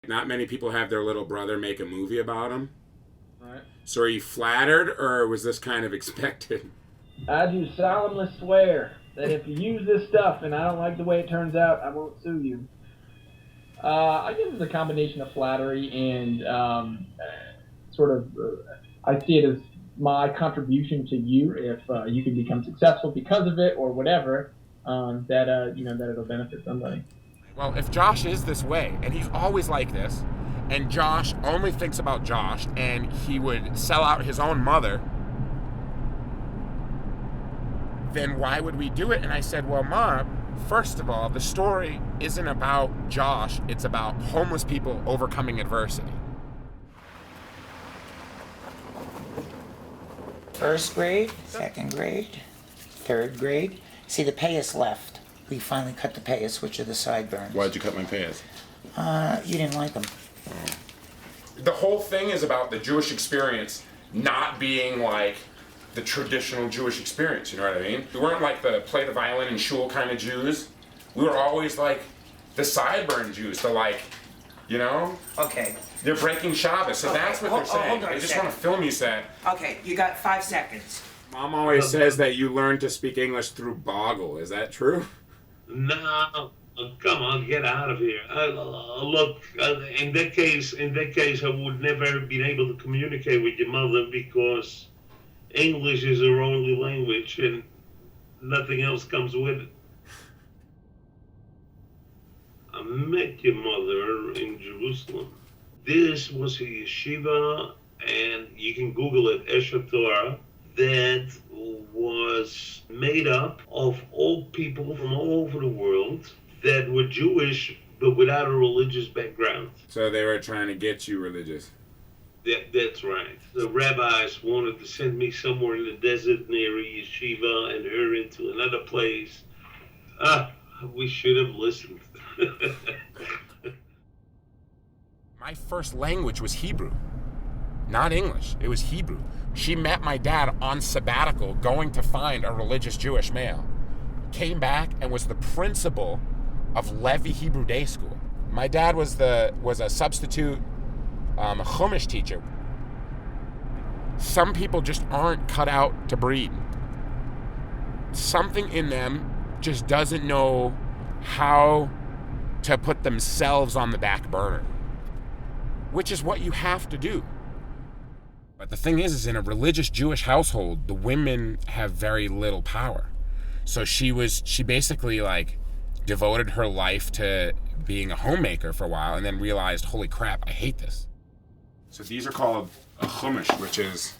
not many people have their little brother make a movie about him. Right. So are you flattered, or was this kind of expected? I do solemnly swear that if you use this stuff and I don't like the way it turns out, I won't sue you. I guess it's a combination of flattery and I see it as my contribution to you if you can become successful because of it or whatever, that it'll benefit somebody. Well, if Josh is this way, and he's always like this, and Josh only thinks about Josh, and he would sell out his own mother, then why would we do it? And I said, well, Mom, first of all, the story isn't about Josh, it's about homeless people overcoming adversity. First grade, second grade, third grade. See, the payas left. We finally cut the payas, which are the sideburns. Why'd you cut my payas? You didn't like them. The whole thing is about the Jewish experience not being like the traditional Jewish experience, you know what I mean? We weren't like the play the violin and shul kind of Jews. We were always like the sideburn Jews, the like, you know? Okay. They're breaking Shabbos, so that's what they're saying. Hold on They a just second. want to film you sad. Okay, you got 5 seconds. Mom always says that you learn to speak English through Boggle. Is that true? No, come on, get out of here. Look, in that case, I would never have been able to communicate with your mother because English is her only language and nothing else comes with it. I met your mother in Jerusalem. This was a yeshiva, and you can Google it, Esher Torah, that was made up of old people from all over the world that were Jewish but without a religious background. So they were trying to get you religious. That's right. The rabbis wanted to send me somewhere in the desert near a yeshiva and her into another place. We should have listened. My first language was Hebrew, not English. It was Hebrew. She met my dad on sabbatical going to find a religious Jewish male. Came back and was the principal of Levi Hebrew Day School. My dad was a substitute Chumash teacher. Some people just aren't cut out to breed. Something in them just doesn't know how to put themselves on the back burner, which is what you have to do. But the thing is in a religious Jewish household, the women have very little power. So she basically like devoted her life to being a homemaker for a while and then realized, holy crap, I hate this. So these are called a Chumash, which is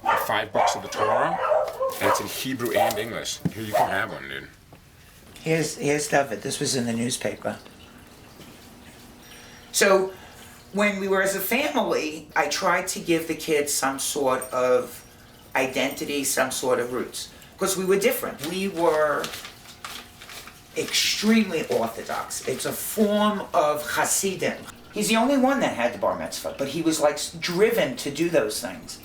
5 books of the Torah, and it's in Hebrew and English. Here, you can have one, dude. Here's David. This was in the newspaper. So, when we were as a family, I tried to give the kids some sort of identity, some sort of roots. Because we were different. We were extremely orthodox. It's a form of Hasidim. He's the only one that had the bar mitzvah, but he was like driven to do those things.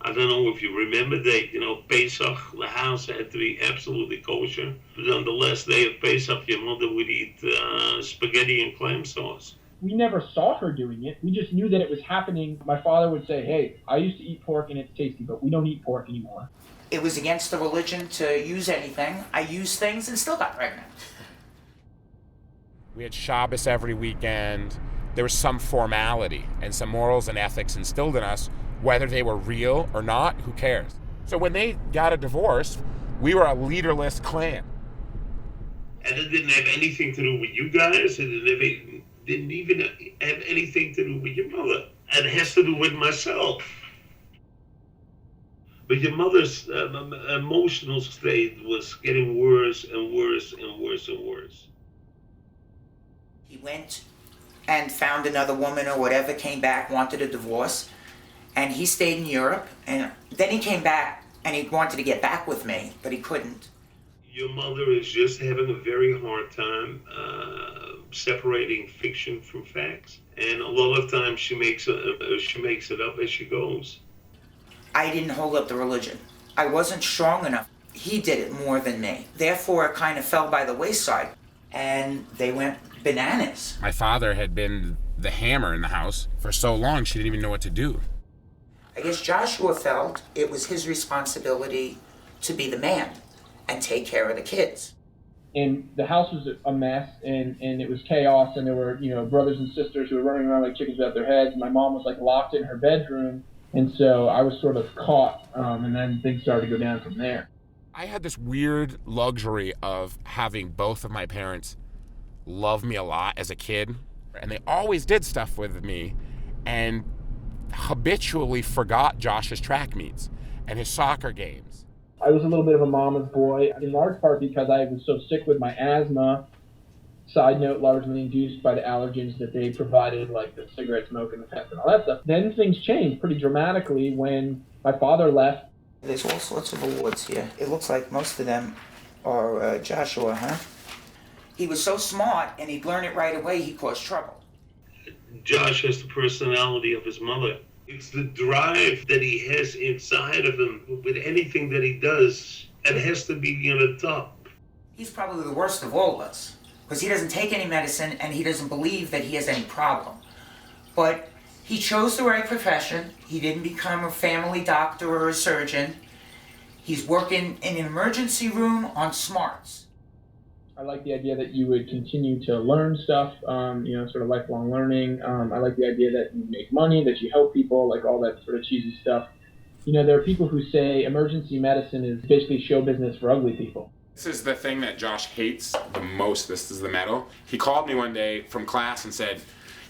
I don't know if you remember that, Pesach, the house had to be absolutely kosher. But on the last day of Pesach, your mother would eat spaghetti and clam sauce. We never saw her doing it. We just knew that it was happening. My father would say, hey, I used to eat pork and it's tasty, but we don't eat pork anymore. It was against the religion to use anything. I used things and still got pregnant. We had Shabbos every weekend. There was some formality and some morals and ethics instilled in us. Whether they were real or not, who cares? So when they got a divorce, we were a leaderless clan. And it didn't have anything to do with you guys. It didn't even have anything to do with your mother. It has to do with myself. But your mother's emotional state was getting worse and worse and worse and worse. He went and found another woman or whatever, came back, wanted a divorce, and he stayed in Europe, and then he came back and he wanted to get back with me, but he couldn't. Your mother is just having a very hard time separating fiction from facts, and a lot of times she makes it up as she goes. I didn't hold up the religion. I wasn't strong enough. He did it more than me. Therefore, it kind of fell by the wayside, and they went bananas. My father had been the hammer in the house for so long she didn't even know what to do. I guess Joshua felt it was his responsibility to be the man and take care of the kids. And the house was a mess, and it was chaos, and there were, brothers and sisters who were running around like chickens without their heads. My mom was like locked in her bedroom, and so I was sort of caught, and then things started to go down from there. I had this weird luxury of having both of my parents love me a lot as a kid, and they always did stuff with me, and habitually forgot Josh's track meets and his soccer games. I was a little bit of a mama's boy, in large part because I was so sick with my asthma. Side note, largely induced by the allergens that they provided, like the cigarette smoke and the pets and all that stuff. Then things changed pretty dramatically when my father left. There's all sorts of awards here. It looks like most of them are Joshua, huh? He was so smart, and he'd learn it right away, he caused trouble. Josh has the personality of his mother. It's the drive that he has inside of him with anything that he does. It has to be in the top. He's probably the worst of all of us, because he doesn't take any medicine and he doesn't believe that he has any problem. But he chose the right profession. He didn't become a family doctor or a surgeon. He's working in an emergency room on smarts. I like the idea that you would continue to learn stuff, sort of lifelong learning. I like the idea that you make money, that you help people, like all that sort of cheesy stuff. There are people who say emergency medicine is basically show business for ugly people. This is the thing that Josh hates the most. This is the medal. He called me one day from class and said,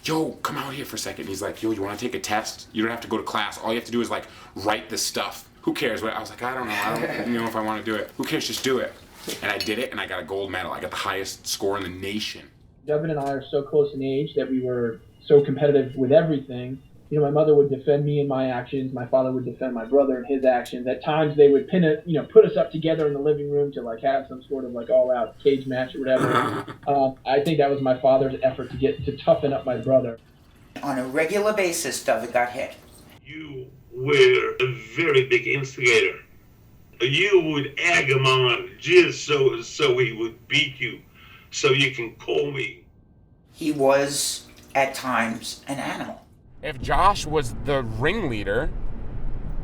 yo, come out here for a second. He's like, yo, you want to take a test? You don't have to go to class. All you have to do is write this stuff. Who cares? I was like, I don't know. I don't know if I want to do it. Who cares? Just do it. And I did it, and I got a gold medal. I got the highest score in the nation. Devin and I are so close in age that we were so competitive with everything. My mother would defend me in my actions. My father would defend my brother in his actions. At times, they would put us up together in the living room to have some sort of all-out cage match or whatever. I think that was my father's effort to toughen up my brother. On a regular basis, David got hit. You were a very big instigator. You would egg him on just so he would beat you, so you can call me. He was, at times, an animal. If Josh was the ringleader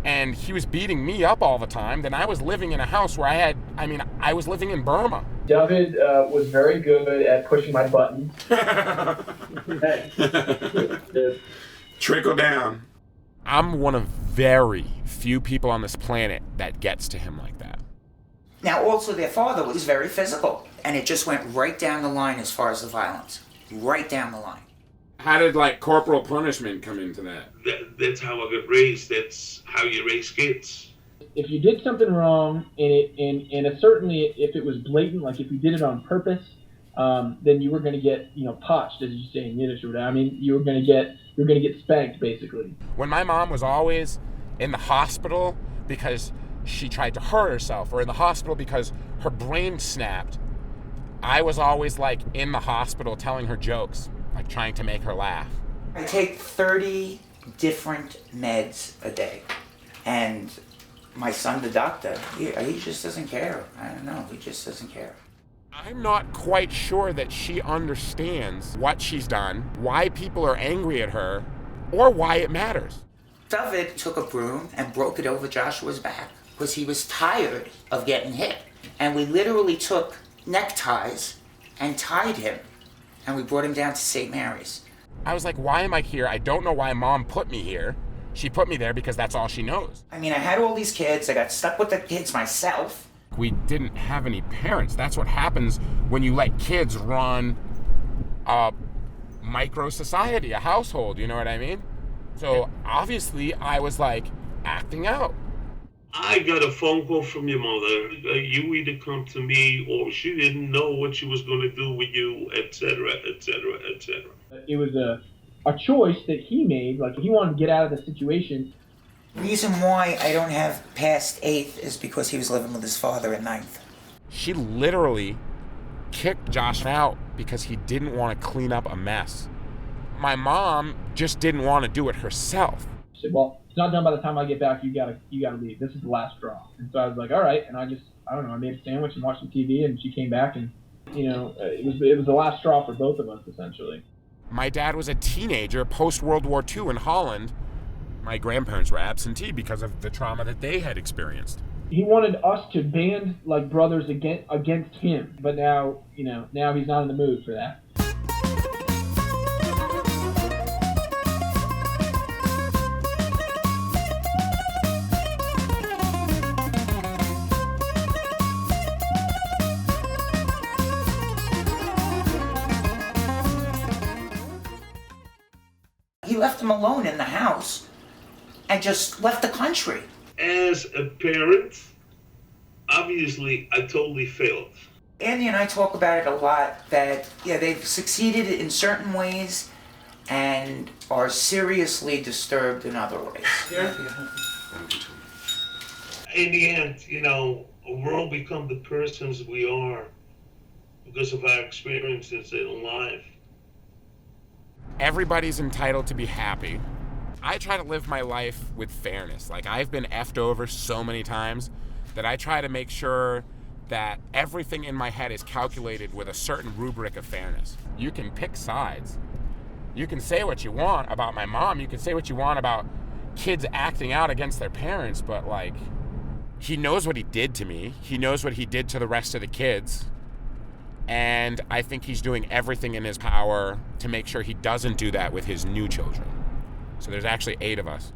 and he was beating me up all the time, then I was living in a house where I was living in Burma. David was very good at pushing my buttons. Trickle down. I'm one of very few people on this planet that gets to him like that. Now, also, their father was very physical, and it just went right down the line as far as the violence. Right down the line. How did, corporal punishment come into that? That's how I got raised. That's how you raise kids. If you did something wrong, and certainly if it was blatant, like if you did it on purpose, then you were going to get, potched, as you say in Yiddish. You were going to get spanked, basically. When my mom was always in the hospital because she tried to hurt herself, or in the hospital because her brain snapped, I was always in the hospital telling her jokes, trying to make her laugh. I take 30 different meds a day, and my son, the doctor, he just doesn't care. I don't know, he just doesn't care. I'm not quite sure that she understands what she's done, why people are angry at her, or why it matters. David took a broom and broke it over Joshua's back because he was tired of getting hit. And we literally took neckties and tied him, and we brought him down to St. Mary's. I was like, why am I here? I don't know why Mom put me here. She put me there because that's all she knows. I had all these kids. I got stuck with the kids myself. We didn't have any parents. That's what happens when you let kids run a micro society, a household, you know what I mean? So obviously I was acting out. I got a phone call from your mother. You either come to me or she didn't know what she was going to do with you, etc., etc., etc. It was a choice that he made. He wanted to get out of the situation. The reason why I don't have past 8th is because he was living with his father at 9th. She literally kicked Josh out because he didn't want to clean up a mess. My mom just didn't want to do it herself. She said, well, it's not done by the time I get back. You gotta leave. This is the last straw. And so I was like, all right. And I made a sandwich and watched some TV, and she came back, and it was the last straw for both of us, essentially. My dad was a teenager post-World War II in Holland. My grandparents were absentee because of the trauma that they had experienced. He wanted us to band like brothers against him, but now he's not in the mood for that. He left him alone in the house and just left the country. As a parent, obviously, I totally failed. Andy and I talk about it a lot, that they've succeeded in certain ways and are seriously disturbed in other ways. In the end, we're all become the persons we are because of our experiences in life. Everybody's entitled to be happy. I try to live my life with fairness. Like, I've been effed over so many times that I try to make sure that everything in my head is calculated with a certain rubric of fairness. You can pick sides. You can say what you want about my mom. You can say what you want about kids acting out against their parents, but like, he knows what he did to me. He knows what he did to the rest of the kids. And I think he's doing everything in his power to make sure he doesn't do that with his new children. So there's actually 8 of us.